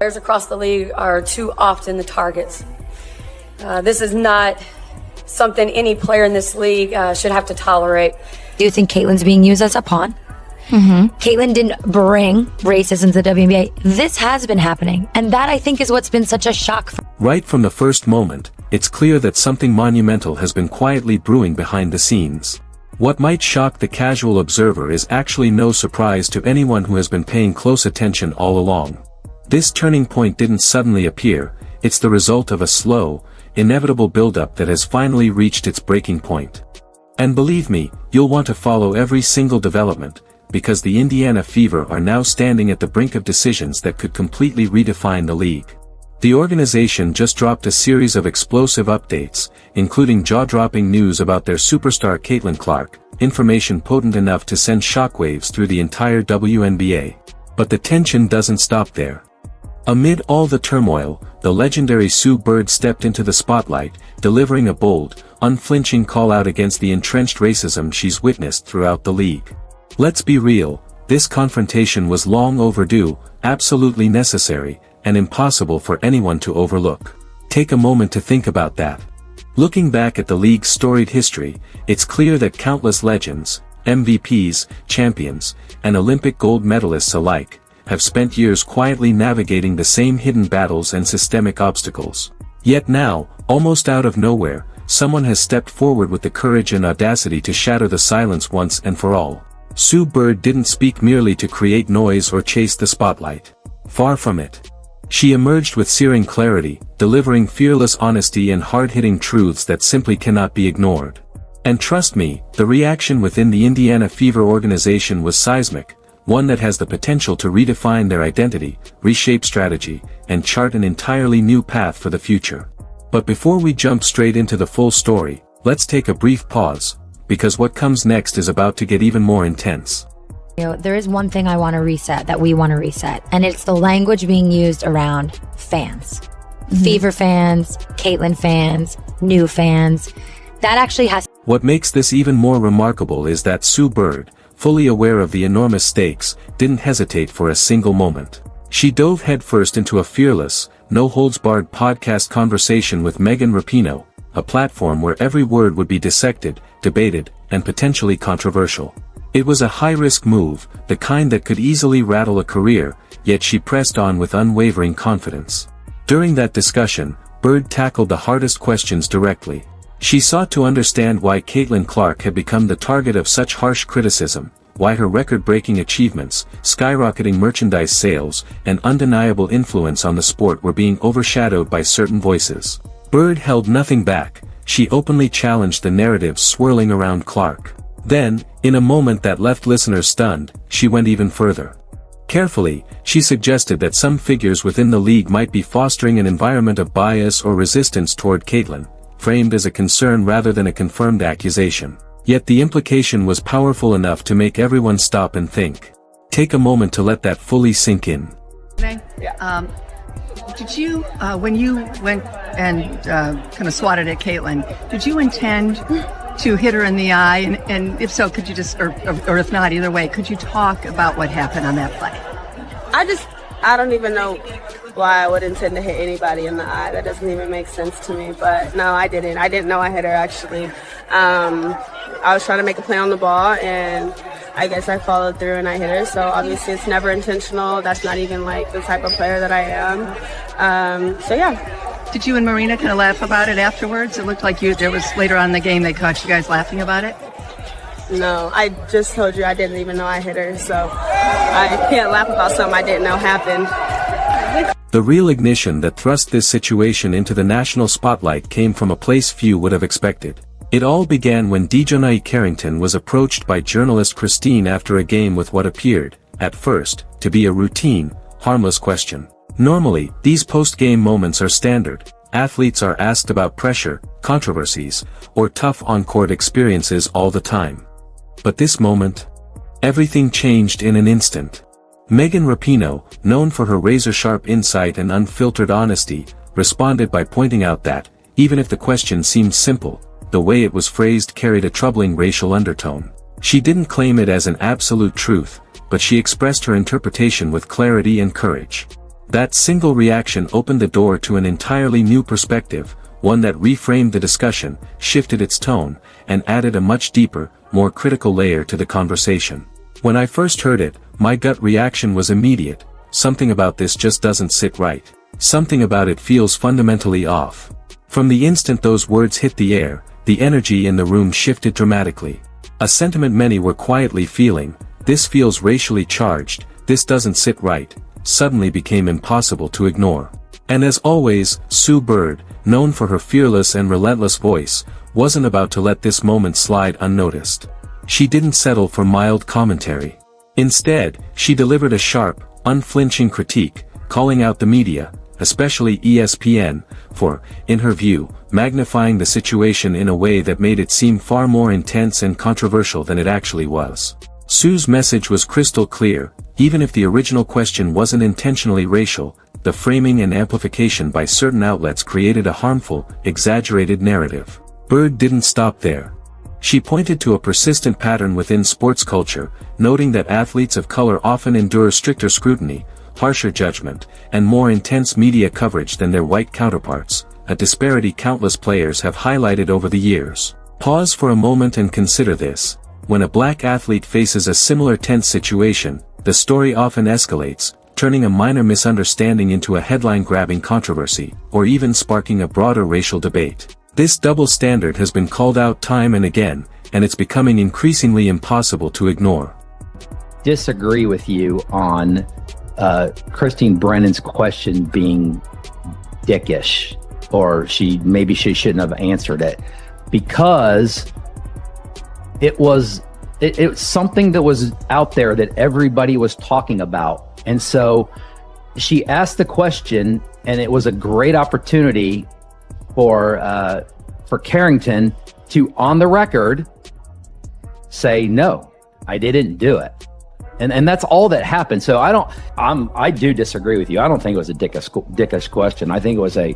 Players across the league are too often the targets. This is not something any player in this league should have to tolerate. Do you think Caitlyn's being used as a pawn? Caitlyn didn't bring racism to the WNBA. This has been happening, and that I think is what's been such a shock. Right from the first moment, it's clear that something monumental has been quietly brewing behind the scenes. What might shock the casual observer is actually no surprise to anyone who has been paying close attention all along. This turning point didn't suddenly appear, it's the result of a slow, inevitable buildup that has finally reached its breaking point. And believe me, you'll want to follow every single development, because the Indiana Fever are now standing at the brink of decisions that could completely redefine the league. The organization just dropped a series of explosive updates, including jaw-dropping news about their superstar Caitlyn Clark, information potent enough to send shockwaves through the entire WNBA. But the tension doesn't stop there. Amid all the turmoil, the legendary Sue Bird stepped into the spotlight, delivering a bold, unflinching call-out against the entrenched racism she's witnessed throughout the league. Let's be real, this confrontation was long overdue, absolutely necessary, and impossible for anyone to overlook. Take a moment to think about that. Looking back at the league's storied history, it's clear that countless legends, MVPs, champions, and Olympic gold medalists alike, have spent years quietly navigating the same hidden battles and systemic obstacles. Yet now, almost out of nowhere, someone has stepped forward with the courage and audacity to shatter the silence once and for all. Sue Bird didn't speak merely to create noise or chase the spotlight. Far from it. She emerged with searing clarity, delivering fearless honesty and hard-hitting truths that simply cannot be ignored. And trust me, the reaction within the Indiana Fever organization was seismic, one that has the potential to redefine their identity, reshape strategy, and chart an entirely new path for the future. But before we jump straight into the full story, let's take a brief pause, because what comes next is about to get even more intense. There is one thing I want to reset, that we want to reset, and it's the language being used around fans. Fever fans, Caitlyn fans, new fans. That actually has... What makes this even more remarkable is that Sue Bird, fully aware of the enormous stakes, didn't hesitate for a single moment. She dove headfirst into a fearless, no-holds-barred podcast conversation with Megan Rapinoe, a platform where every word would be dissected, debated, and potentially controversial. It was a high-risk move, the kind that could easily rattle a career, yet she pressed on with unwavering confidence. During that discussion, Bird tackled the hardest questions directly. She sought to understand why Caitlyn Clark had become the target of such harsh criticism, why her record-breaking achievements, skyrocketing merchandise sales, and undeniable influence on the sport were being overshadowed by certain voices. Bird held nothing back, she openly challenged the narratives swirling around Clark. Then, in a moment that left listeners stunned, she went even further. Carefully, she suggested that some figures within the league might be fostering an environment of bias or resistance toward Caitlyn, framed as a concern rather than a confirmed accusation. Yet the implication was powerful enough to make everyone stop and think. Take a moment to let that fully sink in. Did you, when you went and kind of swatted at Caitlyn, did you intend to hit her in the eye? And if so, could you just, or if not, either way, could you talk about what happened on that play? I don't even know why I would intend to hit anybody in the eye. That doesn't even make sense to me. But no, I didn't. I didn't know I hit her, actually. I was trying to make a play on the ball, and I guess I followed through and I hit her. So obviously it's never intentional. That's not even like the type of player that I am. So yeah. Did you and Marina kind of laugh about it afterwards? It looked like there was later on in the game they caught you guys laughing about it. No, I just told you I didn't even know I hit her, so I can't laugh about something I didn't know happened. The real ignition that thrust this situation into the national spotlight came from a place few would have expected. It all began when Dejonae Carrington was approached by journalist Christine after a game with what appeared, at first, to be a routine, harmless question. Normally, these post-game moments are standard. Athletes are asked about pressure, controversies, or tough on-court experiences all the time. But this moment, everything changed in an instant. Megan Rapinoe, known for her razor-sharp insight and unfiltered honesty, responded by pointing out that, even if the question seemed simple, the way it was phrased carried a troubling racial undertone. She didn't claim it as an absolute truth, but she expressed her interpretation with clarity and courage. That single reaction opened the door to an entirely new perspective, one that reframed the discussion, shifted its tone, and added a much deeper, more critical layer to the conversation. When I first heard it, my gut reaction was immediate. Something about this just doesn't sit right. Something about it feels fundamentally off. From the instant those words hit the air, the energy in the room shifted dramatically. A sentiment many were quietly feeling, this feels racially charged, this doesn't sit right, suddenly became impossible to ignore. And as always, Sue Bird, known for her fearless and relentless voice, wasn't about to let this moment slide unnoticed. She didn't settle for mild commentary. Instead, she delivered a sharp, unflinching critique, calling out the media, especially ESPN, for, in her view, magnifying the situation in a way that made it seem far more intense and controversial than it actually was. Sue's message was crystal clear, even if the original question wasn't intentionally racial, the framing and amplification by certain outlets created a harmful, exaggerated narrative. Bird didn't stop there. She pointed to a persistent pattern within sports culture, noting that athletes of color often endure stricter scrutiny, harsher judgment, and more intense media coverage than their white counterparts, a disparity countless players have highlighted over the years. Pause for a moment and consider this. When a black athlete faces a similar tense situation, the story often escalates, turning a minor misunderstanding into a headline-grabbing controversy, or even sparking a broader racial debate. This double standard has been called out time and again, and it's becoming increasingly impossible to ignore. Disagree with you on Christine Brennan's question being dickish, or maybe she shouldn't have answered it, because it was something that was out there that everybody was talking about. And so she asked the question, and it was a great opportunity for Carrington to, on the record, say, no, I didn't do it. And that's all that happened. So I do disagree with you. I don't think it was a dickish question. I think it was a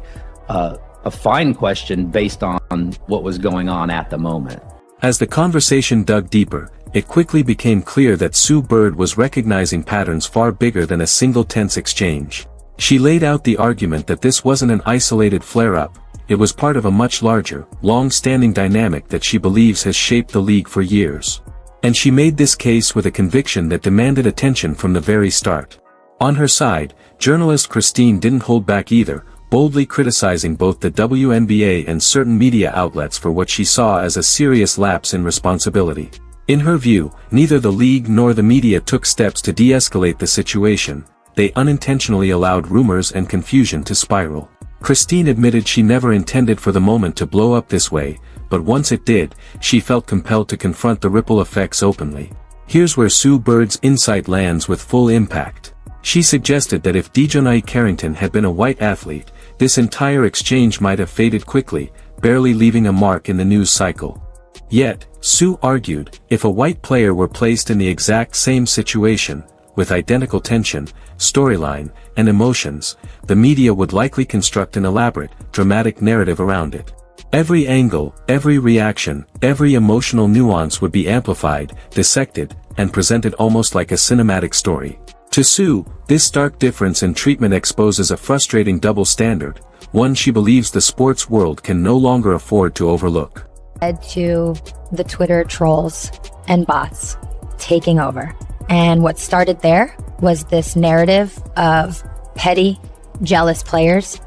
fine question based on what was going on at the moment. As the conversation dug deeper, it quickly became clear that Sue Bird was recognizing patterns far bigger than a single tense exchange. She laid out the argument that this wasn't an isolated flare-up, it was part of a much larger, long-standing dynamic that she believes has shaped the league for years. And she made this case with a conviction that demanded attention from the very start. On her side, journalist Christine didn't hold back either, boldly criticizing both the WNBA and certain media outlets for what she saw as a serious lapse in responsibility. In her view, neither the league nor the media took steps to de-escalate the situation, they unintentionally allowed rumors and confusion to spiral. Christine admitted she never intended for the moment to blow up this way, but once it did, she felt compelled to confront the ripple effects openly. Here's where Sue Bird's insight lands with full impact. She suggested that if Dejonae Carrington had been a white athlete, this entire exchange might have faded quickly, barely leaving a mark in the news cycle. Yet, Sue argued, if a white player were placed in the exact same situation, with identical tension, storyline, and emotions, the media would likely construct an elaborate, dramatic narrative around it. Every angle, every reaction, every emotional nuance would be amplified, dissected, and presented almost like a cinematic story. To Sue, this stark difference in treatment exposes a frustrating double standard, one she believes the sports world can no longer afford to overlook. Led to the Twitter trolls and bots taking over. And what started there was this narrative of petty, jealous players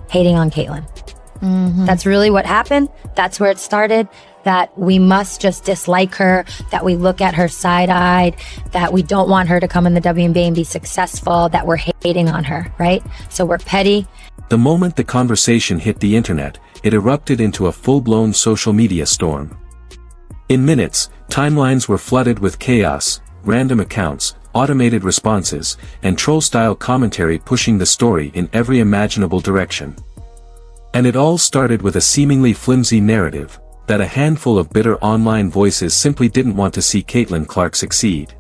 hating on Caitlyn. That's really what happened. That's where it started. That we must just dislike her, that we look at her side-eyed, that we don't want her to come in the WNBA and be successful, that we're hating on her, right? So we're petty. The moment the conversation hit the internet, it erupted into a full-blown social media storm. In minutes, timelines were flooded with chaos, random accounts, automated responses, and troll-style commentary pushing the story in every imaginable direction. And it all started with a seemingly flimsy narrative, that a handful of bitter online voices simply didn't want to see Caitlyn Clark succeed.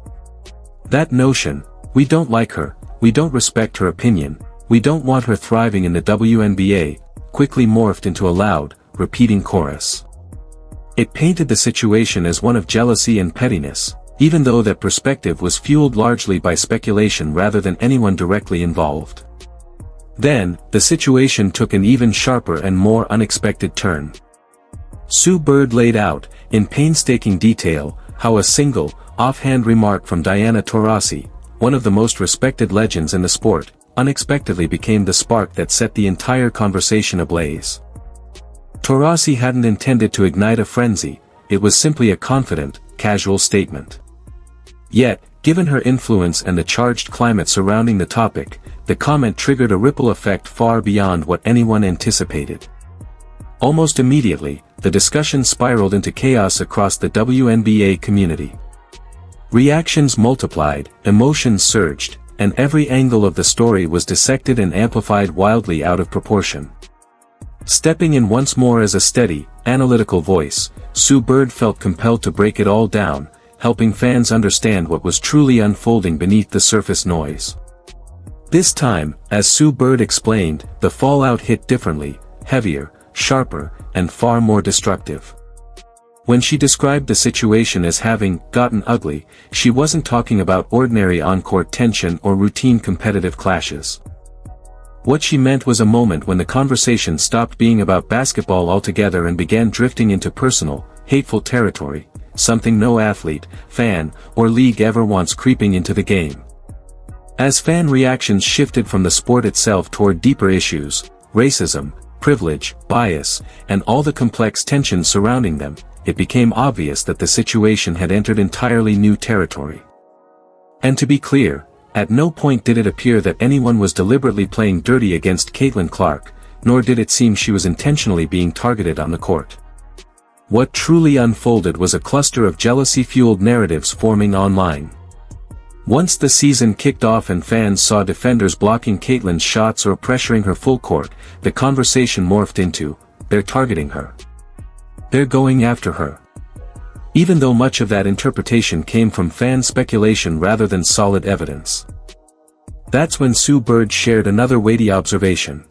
That notion, we don't like her, we don't respect her opinion, we don't want her thriving in the WNBA, quickly morphed into a loud, repeating chorus. It painted the situation as one of jealousy and pettiness, even though that perspective was fueled largely by speculation rather than anyone directly involved. Then, the situation took an even sharper and more unexpected turn. Sue Bird laid out, in painstaking detail, how a single, offhand remark from Diana Taurasi, one of the most respected legends in the sport, unexpectedly became the spark that set the entire conversation ablaze. Taurasi hadn't intended to ignite a frenzy, it was simply a confident, casual statement. Yet, given her influence and the charged climate surrounding the topic, the comment triggered a ripple effect far beyond what anyone anticipated. Almost immediately, the discussion spiraled into chaos across the WNBA community. Reactions multiplied, emotions surged, and every angle of the story was dissected and amplified wildly out of proportion. Stepping in once more as a steady, analytical voice, Sue Bird felt compelled to break it all down, helping fans understand what was truly unfolding beneath the surface noise. This time, as Sue Bird explained, the fallout hit differently, heavier, sharper, and far more destructive. When she described the situation as having gotten ugly, she wasn't talking about ordinary on-court tension or routine competitive clashes. What she meant was a moment when the conversation stopped being about basketball altogether and began drifting into personal, hateful territory, something no athlete, fan, or league ever wants creeping into the game. As fan reactions shifted from the sport itself toward deeper issues, racism, privilege, bias, and all the complex tensions surrounding them, it became obvious that the situation had entered entirely new territory. And to be clear, at no point did it appear that anyone was deliberately playing dirty against Caitlyn Clark, nor did it seem she was intentionally being targeted on the court. What truly unfolded was a cluster of jealousy-fueled narratives forming online. Once the season kicked off and fans saw defenders blocking Caitlyn's shots or pressuring her full court, the conversation morphed into, "They're targeting her. They're going after her." Even though much of that interpretation came from fan speculation rather than solid evidence. That's when Sue Bird shared another weighty observation.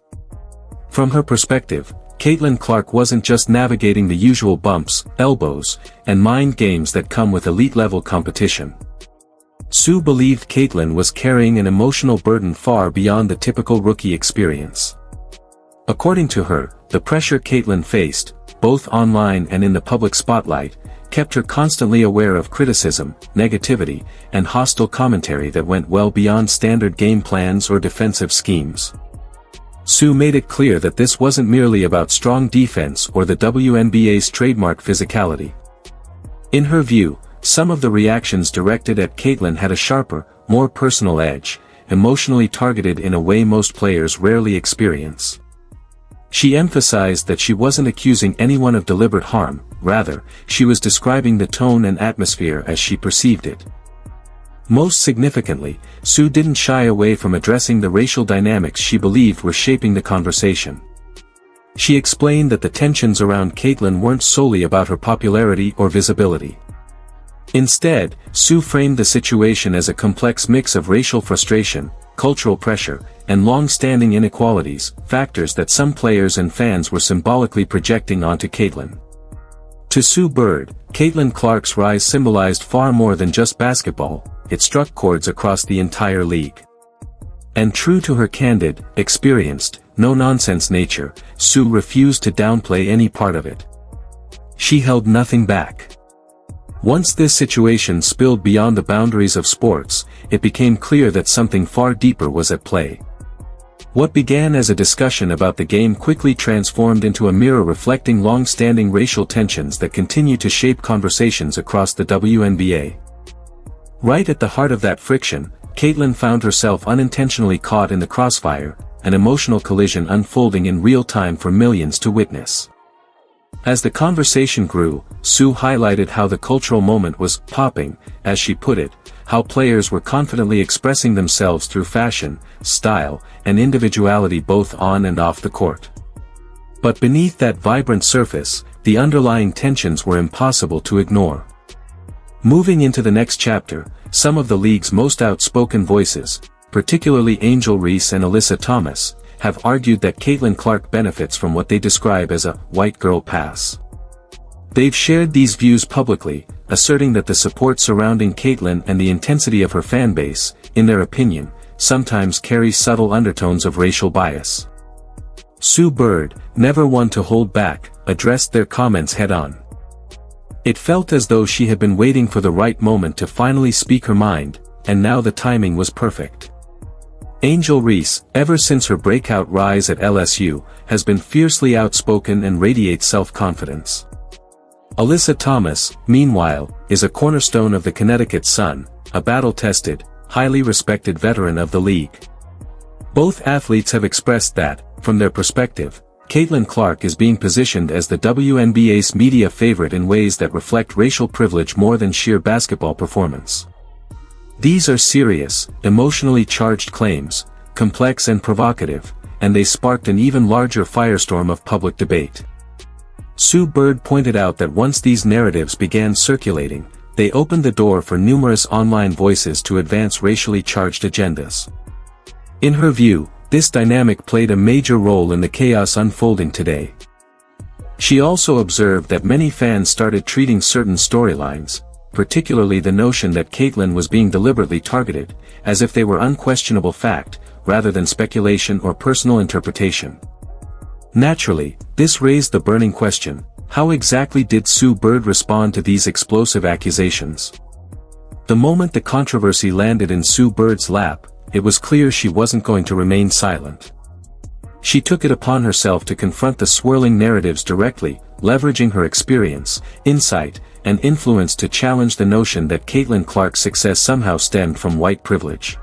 From her perspective, Caitlyn Clark wasn't just navigating the usual bumps, elbows, and mind games that come with elite-level competition. Sue believed Caitlyn was carrying an emotional burden far beyond the typical rookie experience. According to her, the pressure Caitlyn faced, both online and in the public spotlight, kept her constantly aware of criticism, negativity, and hostile commentary that went well beyond standard game plans or defensive schemes. Sue made it clear that this wasn't merely about strong defense or the WNBA's trademark physicality. In her view, some of the reactions directed at Caitlyn had a sharper, more personal edge, emotionally targeted in a way most players rarely experience. She emphasized that she wasn't accusing anyone of deliberate harm, rather, she was describing the tone and atmosphere as she perceived it. Most significantly, Sue didn't shy away from addressing the racial dynamics she believed were shaping the conversation. She explained that the tensions around Caitlyn weren't solely about her popularity or visibility. Instead, Sue framed the situation as a complex mix of racial frustration, cultural pressure, and long-standing inequalities, factors that some players and fans were symbolically projecting onto Caitlyn. To Sue Bird, Caitlyn Clark's rise symbolized far more than just basketball, it struck chords across the entire league. And true to her candid, experienced, no-nonsense nature, Sue refused to downplay any part of it. She held nothing back. Once this situation spilled beyond the boundaries of sports, it became clear that something far deeper was at play. What began as a discussion about the game quickly transformed into a mirror reflecting long-standing racial tensions that continue to shape conversations across the WNBA. Right at the heart of that friction, Caitlyn found herself unintentionally caught in the crossfire, an emotional collision unfolding in real time for millions to witness. As the conversation grew, Sue highlighted how the cultural moment was popping, as she put it, how players were confidently expressing themselves through fashion, style, and individuality both on and off the court. But beneath that vibrant surface, the underlying tensions were impossible to ignore. Moving into the next chapter, some of the league's most outspoken voices, particularly Angel Reese and Alyssa Thomas, have argued that Caitlyn Clark benefits from what they describe as a white girl pass. They've shared these views publicly, asserting that the support surrounding Caitlyn and the intensity of her fanbase, in their opinion, sometimes carry subtle undertones of racial bias. Sue Bird, never one to hold back, addressed their comments head-on. It felt as though she had been waiting for the right moment to finally speak her mind, and now the timing was perfect. Angel Reese, ever since her breakout rise at LSU, has been fiercely outspoken and radiates self-confidence. Alyssa Thomas, meanwhile, is a cornerstone of the Connecticut Sun, a battle-tested, highly respected veteran of the league. Both athletes have expressed that, from their perspective, Caitlyn Clark is being positioned as the WNBA's media favorite in ways that reflect racial privilege more than sheer basketball performance. These are serious, emotionally charged claims, complex and provocative, and they sparked an even larger firestorm of public debate. Sue Bird pointed out that once these narratives began circulating, they opened the door for numerous online voices to advance racially charged agendas. In her view, this dynamic played a major role in the chaos unfolding today. She also observed that many fans started treating certain storylines, particularly the notion that Caitlyn was being deliberately targeted, as if they were unquestionable fact, rather than speculation or personal interpretation. Naturally, this raised the burning question: how exactly did Sue Bird respond to these explosive accusations? The moment the controversy landed in Sue Bird's lap, it was clear she wasn't going to remain silent. She took it upon herself to confront the swirling narratives directly, leveraging her experience, insight, and influence to challenge the notion that Caitlyn Clark's success somehow stemmed from white privilege.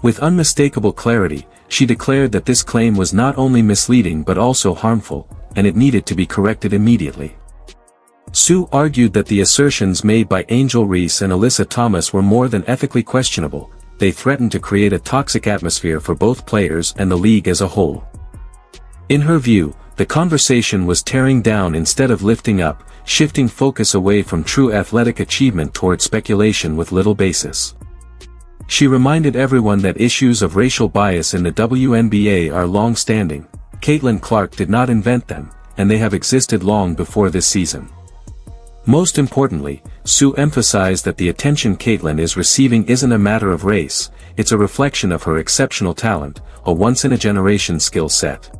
With unmistakable clarity, she declared that this claim was not only misleading but also harmful, and it needed to be corrected immediately. Sue argued that the assertions made by Angel Reese and Alyssa Thomas were more than ethically questionable. They threatened to create a toxic atmosphere for both players and the league as a whole. In her view, the conversation was tearing down instead of lifting up, shifting focus away from true athletic achievement toward speculation with little basis. She reminded everyone that issues of racial bias in the WNBA are long-standing. Caitlyn Clark did not invent them, and they have existed long before this season. Most importantly, Sue emphasized that the attention Caitlyn is receiving isn't a matter of race, it's a reflection of her exceptional talent, a once-in-a-generation skill set.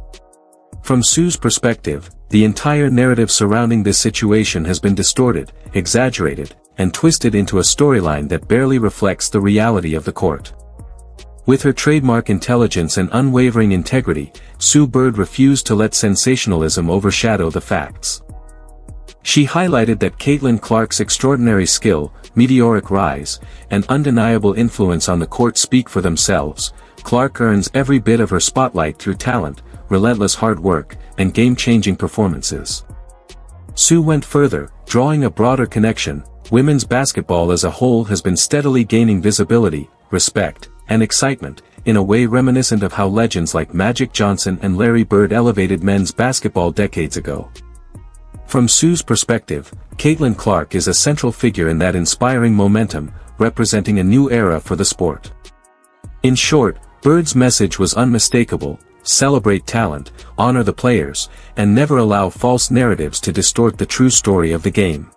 From Sue's perspective, the entire narrative surrounding this situation has been distorted, exaggerated, and twisted into a storyline that barely reflects the reality of the court. With her trademark intelligence and unwavering integrity, Sue Bird refused to let sensationalism overshadow the facts. She highlighted that Caitlyn Clark's extraordinary skill, meteoric rise, and undeniable influence on the court speak for themselves. Clark earns every bit of her spotlight through talent, relentless hard work, and game-changing performances. Sue went further, drawing a broader connection. Women's basketball as a whole has been steadily gaining visibility, respect, and excitement, in a way reminiscent of how legends like Magic Johnson and Larry Bird elevated men's basketball decades ago. From Sue's perspective, Caitlyn Clark is a central figure in that inspiring momentum, representing a new era for the sport. In short, Bird's message was unmistakable: celebrate talent, honor the players, and never allow false narratives to distort the true story of the game.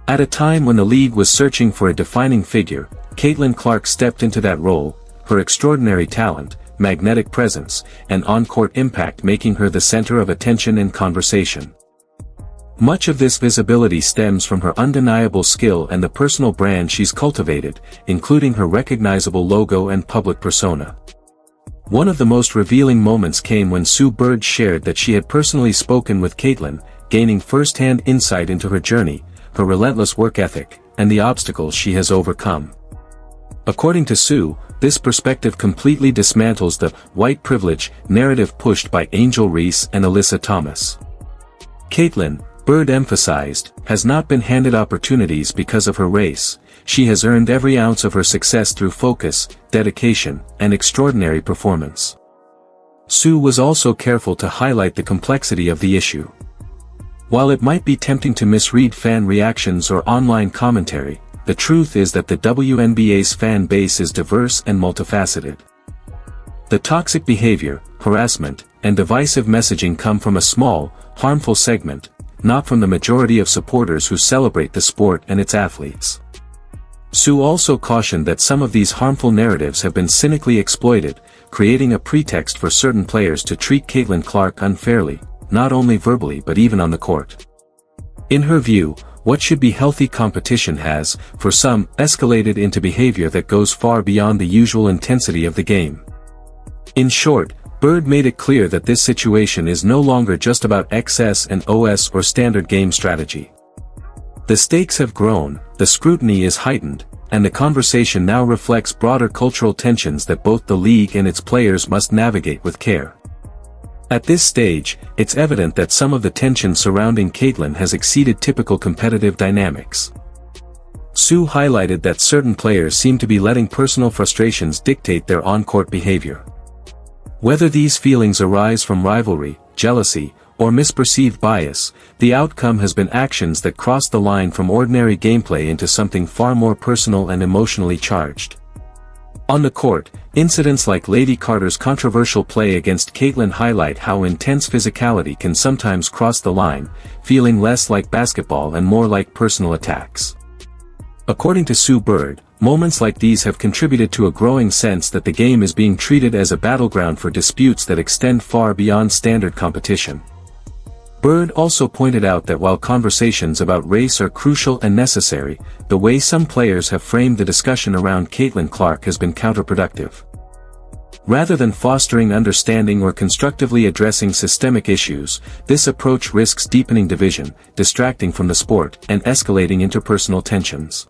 At a time when the league was searching for a defining figure, Caitlyn Clark stepped into that role, her extraordinary talent, magnetic presence, and on-court impact making her the center of attention and conversation. Much of this visibility stems from her undeniable skill and the personal brand she's cultivated, including her recognizable logo and public persona. One of the most revealing moments came when Sue Bird shared that she had personally spoken with Caitlyn, gaining first-hand insight into her journey, her relentless work ethic, and the obstacles she has overcome. According to Sue, this perspective completely dismantles the white privilege narrative pushed by Angel Reese and Alyssa Thomas. Caitlyn, Bird emphasized, has not been handed opportunities because of her race. She has earned every ounce of her success through focus, dedication, and extraordinary performance. Sue was also careful to highlight the complexity of the issue. While it might be tempting to misread fan reactions or online commentary, the truth is that the WNBA's fan base is diverse and multifaceted. The toxic behavior, harassment, and divisive messaging come from a small, harmful segment, not from the majority of supporters who celebrate the sport and its athletes. Sue also cautioned that some of these harmful narratives have been cynically exploited, creating a pretext for certain players to treat Caitlyn Clark unfairly, not only verbally but even on the court. In her view, what should be healthy competition has, for some, escalated into behavior that goes far beyond the usual intensity of the game. In short, Bird made it clear that this situation is no longer just about XS and OS or standard game strategy. The stakes have grown, the scrutiny is heightened, and the conversation now reflects broader cultural tensions that both the league and its players must navigate with care. At this stage, it's evident that some of the tension surrounding Caitlyn has exceeded typical competitive dynamics. Sue highlighted that certain players seem to be letting personal frustrations dictate their on-court behavior. Whether these feelings arise from rivalry, jealousy, or misperceived bias, the outcome has been actions that cross the line from ordinary gameplay into something far more personal and emotionally charged. On the court, incidents like Lady Carter's controversial play against Caitlyn highlight how intense physicality can sometimes cross the line, feeling less like basketball and more like personal attacks. According to Sue Bird, moments like these have contributed to a growing sense that the game is being treated as a battleground for disputes that extend far beyond standard competition. Bird also pointed out that while conversations about race are crucial and necessary, the way some players have framed the discussion around Caitlyn Clark has been counterproductive. Rather than fostering understanding or constructively addressing systemic issues, this approach risks deepening division, distracting from the sport, and escalating interpersonal tensions.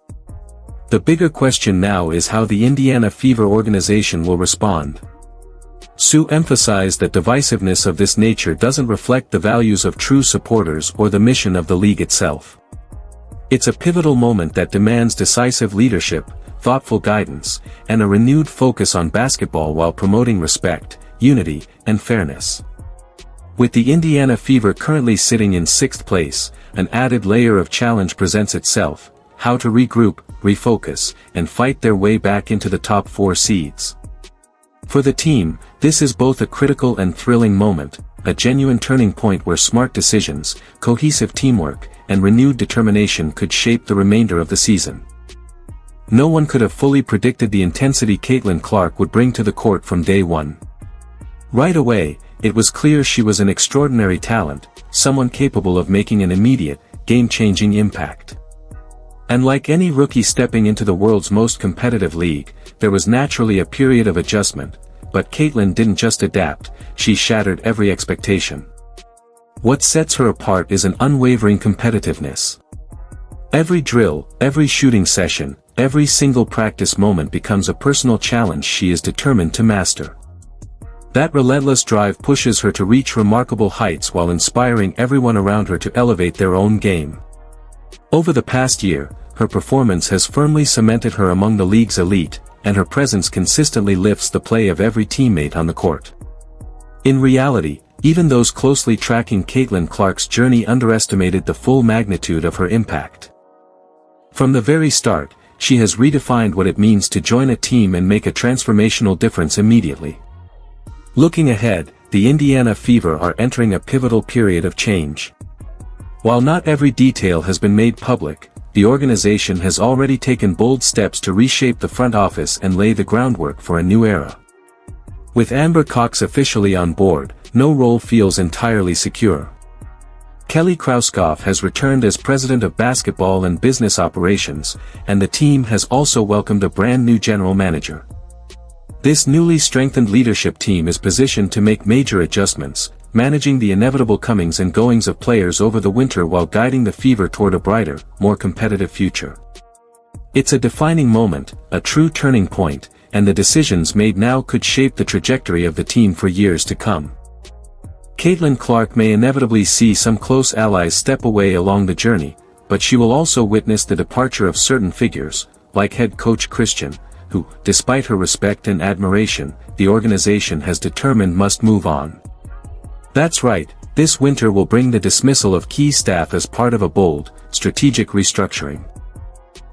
The bigger question now is how the Indiana Fever organization will respond. Sue emphasized that divisiveness of this nature doesn't reflect the values of true supporters or the mission of the league itself. It's a pivotal moment that demands decisive leadership, thoughtful guidance, and a renewed focus on basketball while promoting respect, unity, and fairness. With the Indiana Fever currently sitting in 6th place, an added layer of challenge presents itself: how to regroup, refocus, and fight their way back into the top 4 seeds. For the team, this is both a critical and thrilling moment, a genuine turning point where smart decisions, cohesive teamwork, and renewed determination could shape the remainder of the season. No one could have fully predicted the intensity Caitlyn Clark would bring to the court from day one. Right away, it was clear she was an extraordinary talent, someone capable of making an immediate, game-changing impact. And like any rookie stepping into the world's most competitive league, there was naturally a period of adjustment, but Caitlyn didn't just adapt, she shattered every expectation. What sets her apart is an unwavering competitiveness. Every drill, every shooting session, every single practice moment becomes a personal challenge she is determined to master. That relentless drive pushes her to reach remarkable heights while inspiring everyone around her to elevate their own game. Over the past year, her performance has firmly cemented her among the league's elite, and her presence consistently lifts the play of every teammate on the court. In reality, even those closely tracking Caitlyn Clark's journey underestimated the full magnitude of her impact. From the very start, she has redefined what it means to join a team and make a transformational difference immediately. Looking ahead, the Indiana Fever are entering a pivotal period of change. While not every detail has been made public, the organization has already taken bold steps to reshape the front office and lay the groundwork for a new era. With Amber Cox officially on board, no role feels entirely secure. Kelly Krauskopf has returned as president of basketball and business operations, and the team has also welcomed a brand new general manager. This newly strengthened leadership team is positioned to make major adjustments, managing the inevitable comings and goings of players over the winter while guiding the Fever toward a brighter, more competitive future. It's a defining moment, a true turning point, and the decisions made now could shape the trajectory of the team for years to come. Caitlyn Clark may inevitably see some close allies step away along the journey, but she will also witness the departure of certain figures, like head coach Christian, who, despite her respect and admiration, the organization has determined must move on. That's right, this winter will bring the dismissal of key staff as part of a bold, strategic restructuring.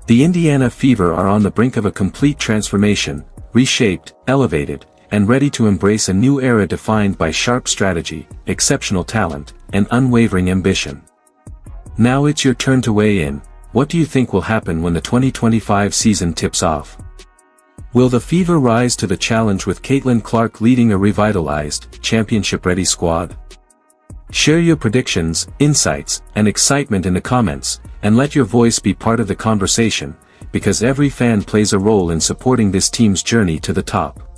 The Indiana Fever are on the brink of a complete transformation, reshaped, elevated, and ready to embrace a new era defined by sharp strategy, exceptional talent, and unwavering ambition. Now it's your turn to weigh in. what do you think will happen when the 2025 season tips off? Will the Fever rise to the challenge with Caitlyn Clark leading a revitalized, championship-ready squad? Share your predictions, insights, and excitement in the comments, and let your voice be part of the conversation, because every fan plays a role in supporting this team's journey to the top.